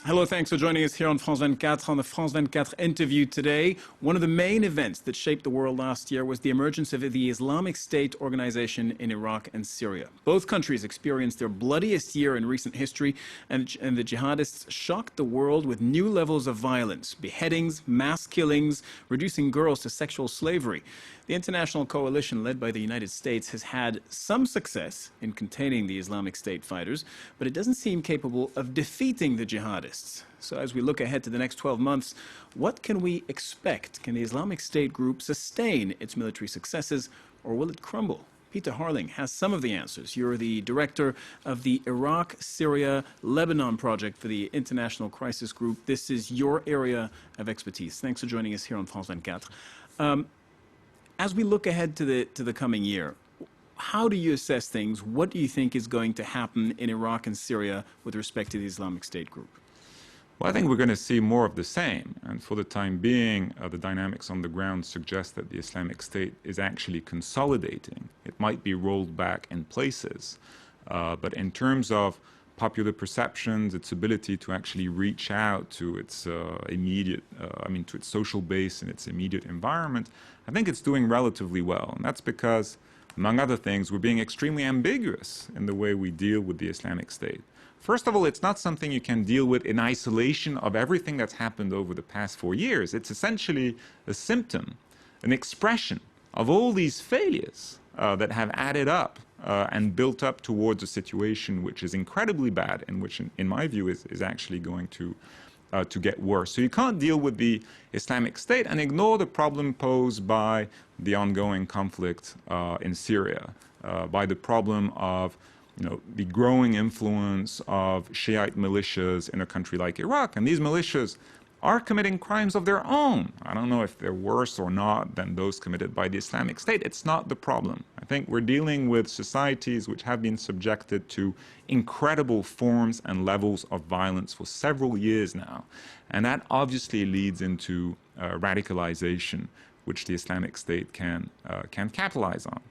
Hello, thanks for joining us here on France 24. On the France 24 interview today, one of the main events that shaped the world last year was the emergence of the Islamic State organization in Iraq and Syria. Both countries experienced their bloodiest year in recent history, and the jihadists shocked the world with new levels of violence, beheadings, mass killings, reducing girls to sexual slavery. The international coalition led by the United States has had some success in containing the Islamic State fighters, but it doesn't seem capable of defeating the jihadists. So as we look ahead to the next 12 months, what can we expect? Can the Islamic State group sustain its military successes, or will it crumble? Peter Harling has some of the answers. You're the director of the Iraq, Syria, Lebanon project for the International Crisis Group. This is your area of expertise. Thanks for joining us here on France 24. As we look ahead to the coming year, how do you assess things? What do you think is going to happen in Iraq and Syria with respect to the Islamic State group? Well, I think we're going to see more of the same. And for the time being, the dynamics on the ground suggest that the Islamic State is actually consolidating. It might be rolled back in places. But in terms of popular perceptions, its ability to actually reach out to its to its social base and its immediate environment, I think it's doing relatively well. And that's because, among other things, we're being extremely ambiguous in the way we deal with the Islamic State. First of all, it's not something you can deal with in isolation of everything that's happened over the past 4 years. It's essentially a symptom, an expression of all these failures that have added up and built up towards a situation which is incredibly bad and which, in my view, is actually going to get worse. So you can't deal with the Islamic State and ignore the problem posed by the ongoing conflict in Syria, by the problem of the growing influence of Shiite militias in a country like Iraq. And these militias are committing crimes of their own. I don't know if they're worse or not than those committed by the Islamic State. It's not the problem. I think we're dealing with societies which have been subjected to incredible forms and levels of violence for several years now. And that obviously leads into radicalization, which the Islamic State can capitalize on.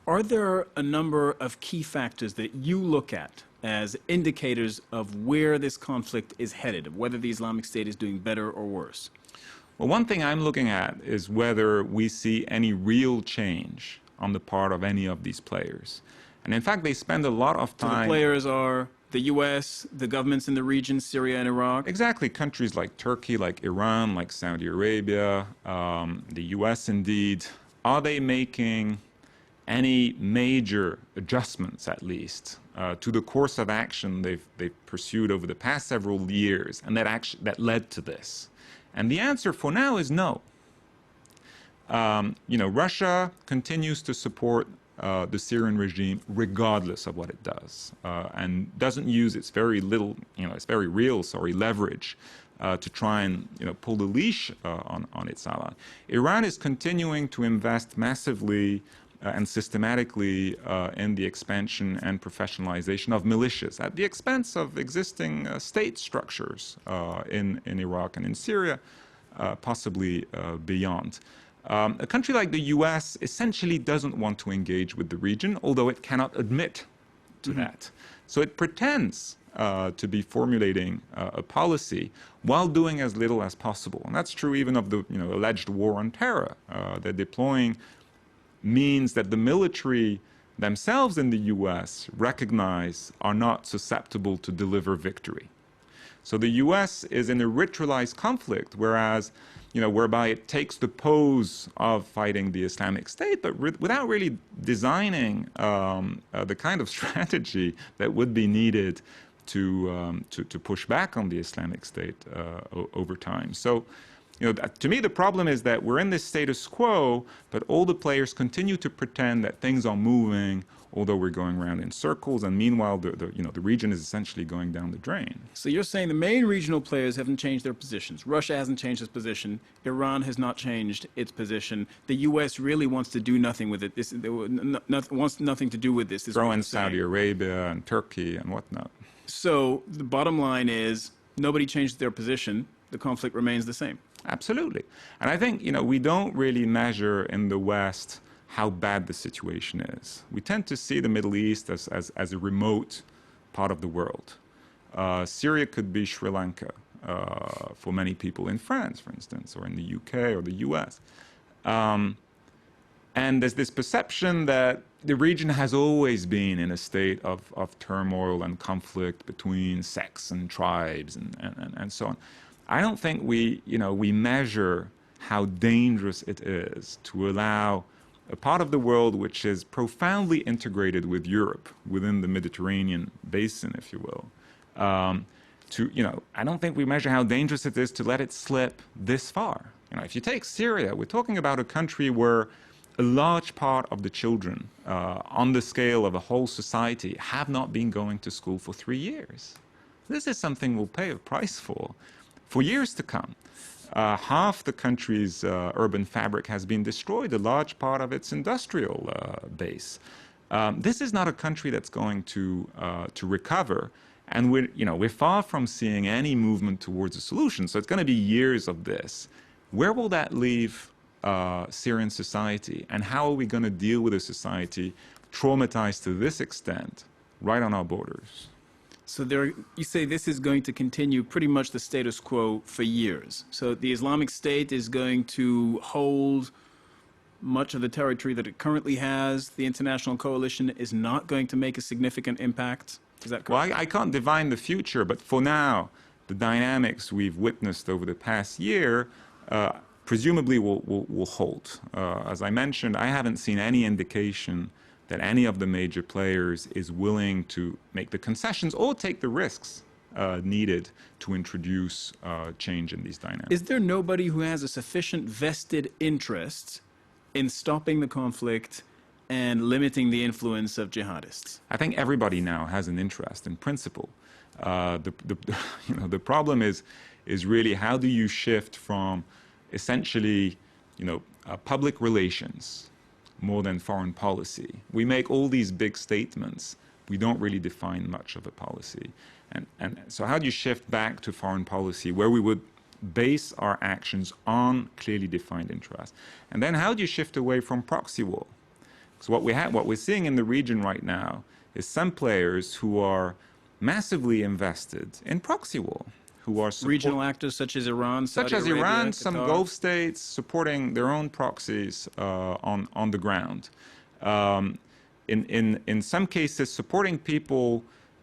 Are there a number of key factors that you look at as indicators of where this conflict is headed, of whether the Islamic State is doing better or worse? Well, one thing I'm looking at is whether we see any real change on the part of any of these players. And in fact, they spend a lot of time... So the players are the U.S., the governments in the region, Syria and Iraq? Exactly. Countries like Turkey, like Iran, like Saudi Arabia, the U.S. indeed. Are they making any major adjustments, at least, to the course of action they've pursued over the past several years, and that led to this? And the answer for now is no. Russia continues to support the Syrian regime regardless of what it does, and doesn't use its very real leverage to try and pull the leash on its ally. Iran is continuing to invest massively and systematically in the expansion and professionalization of militias at the expense of existing state structures in Iraq and in Syria, possibly beyond. A country like the U.S. essentially doesn't want to engage with the region, although it cannot admit to that. So it pretends to be formulating a policy while doing as little as possible. And that's true even of the alleged war on terror. They're deploying means that the military themselves in the U.S. recognize are not susceptible to deliver victory. So the U.S. is in a ritualized conflict, whereby it takes the pose of fighting the Islamic State, but without really designing the kind of strategy that would be needed to push back on the Islamic State over time. So, to me, the problem is that we're in this status quo, but all the players continue to pretend that things are moving, although we're going around in circles, and meanwhile, the region is essentially going down the drain. So you're saying the main regional players haven't changed their positions. Russia hasn't changed its position. Iran has not changed its position. The U.S. really wants to do nothing with it. Wants nothing to do with this. Throw in Saudi Arabia and Turkey and whatnot. So the bottom line is nobody changed their position. The conflict remains the same. Absolutely. And I think, we don't really measure in the West how bad the situation is. We tend to see the Middle East as a remote part of the world. Syria could be Sri Lanka for many people in France, for instance, or in the UK or the US. And there's this perception that the region has always been in a state of turmoil and conflict between sects and tribes and so on. I don't think we measure how dangerous it is to allow a part of the world which is profoundly integrated with Europe, within the Mediterranean basin, if you will. I don't think we measure how dangerous it is to let it slip this far. If you take Syria, we're talking about a country where a large part of the children, on the scale of a whole society, have not been going to school for 3 years. This is something we'll pay a price for years to come. Half the country's urban fabric has been destroyed, a large part of its industrial base. This is not a country that's going to recover, and we're far from seeing any movement towards a solution. So it's going to be years of this. Where will that leave Syrian society, and how are we going to deal with a society traumatized to this extent right on our borders? So you say this is going to continue pretty much the status quo for years. So the Islamic State is going to hold much of the territory that it currently has. The international coalition is not going to make a significant impact. Is that correct? Well, I can't divine the future, but for now, the dynamics we've witnessed over the past year presumably will hold. As I mentioned, I haven't seen any indication that any of the major players is willing to make the concessions or take the risks needed to introduce change in these dynamics. Is there nobody who has a sufficient vested interest in stopping the conflict and limiting the influence of jihadists? I think everybody now has an interest in principle. The problem is really, how do you shift from essentially public relations more than foreign policy? We make all these big statements. We don't really define much of a policy. And so how do you shift back to foreign policy where we would base our actions on clearly defined interests? And then how do you shift away from proxy war? So what we're seeing in the region right now is some players who are massively invested in proxy war, who are regional actors such as Iran, Saudi such as Arabia, Iran, Qatar. some Gulf states supporting their own proxies on the ground. In some cases, supporting people,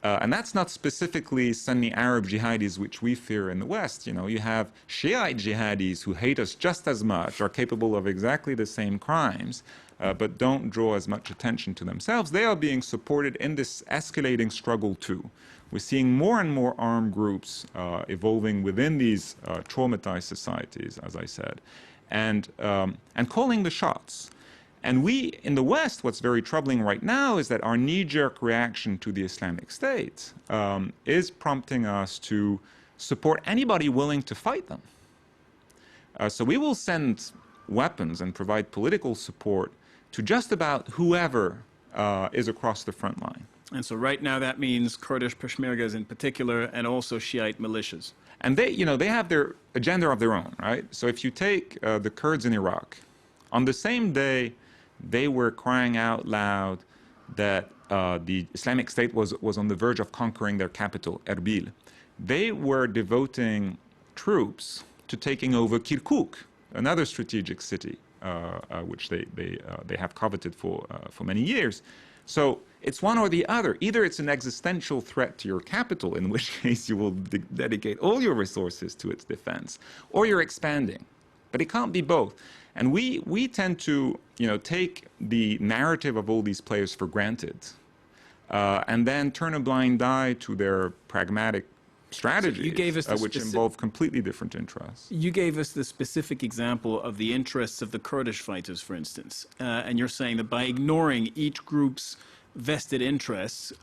and that's not specifically Sunni Arab jihadis, which we fear in the West. You have Shiite jihadis who hate us just as much, are capable of exactly the same crimes, but don't draw as much attention to themselves. They are being supported in this escalating struggle too. We're seeing more and more armed groups evolving within these traumatized societies, as I said, and calling the shots. And we, in the West, what's very troubling right now is that our knee-jerk reaction to the Islamic State is prompting us to support anybody willing to fight them. So we will send weapons and provide political support to just about whoever is across the front line. And so right now that means Kurdish Peshmergas in particular, and also Shiite militias. And they have their agenda of their own, right? So if you take the Kurds in Iraq, on the same day they were crying out loud that the Islamic State was on the verge of conquering their capital, Erbil, they were devoting troops to taking over Kirkuk, another strategic city, which they have coveted for many years. So it's one or the other. Either it's an existential threat to your capital, in which case you will dedicate all your resources to its defense, or you're expanding. But it can't be both. And we tend to take the narrative of all these players for granted, and then turn a blind eye to their pragmatic strategies, so you gave us which involve completely different interests. You gave us the specific example of the interests of the Kurdish fighters, for instance, and you're saying that by ignoring each group's vested interests,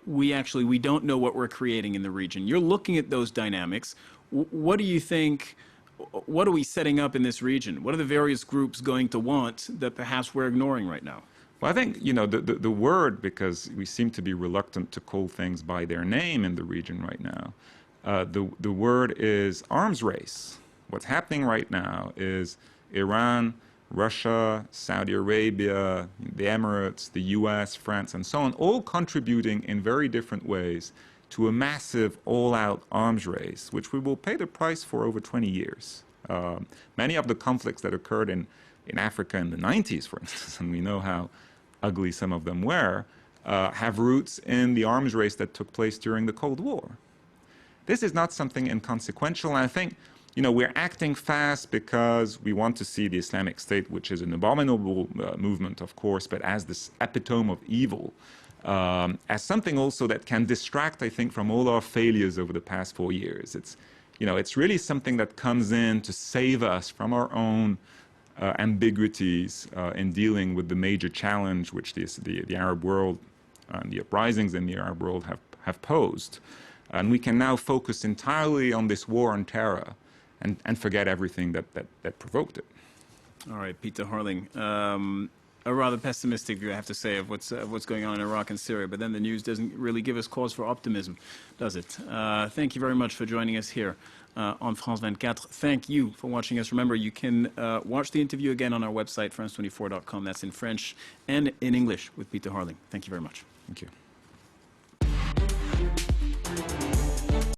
we don't know what we're creating in the region. You're looking at those dynamics. What do you think? What are we setting up in this region? What are the various groups going to want that perhaps we're ignoring right now? Well, I think, the word, because we seem to be reluctant to call things by their name in the region right now, the word is arms race. What's happening right now is Iran, Russia, Saudi Arabia, the Emirates, the US, France, and so on, all contributing in very different ways to a massive all-out arms race, which we will pay the price for over 20 years. Many of the conflicts that occurred in Africa in the 90s, for instance, and we know how ugly some of them were, have roots in the arms race that took place during the Cold War. This is not something inconsequential, and I think, you know, we're acting fast because we want to see the Islamic State, which is an abominable movement, of course, but as this epitome of evil, as something also that can distract, I think, from all our failures over the past 4 years. It's, you know, it's really something that comes in to save us from our own ambiguities in dealing with the major challenge which the Arab world and the uprisings in the Arab world have posed. And we can now focus entirely on this war on terror and forget everything that provoked it. All right, Peter Harling. A rather pessimistic view, I have to say, of what's going on in Iraq and Syria, but then the news doesn't really give us cause for optimism, does it? Thank you very much for joining us here on France 24. Thank you for watching us. Remember, you can watch the interview again on our website, france24.com. That's in French and in English with Peter Harling. Thank you very much. Thank you.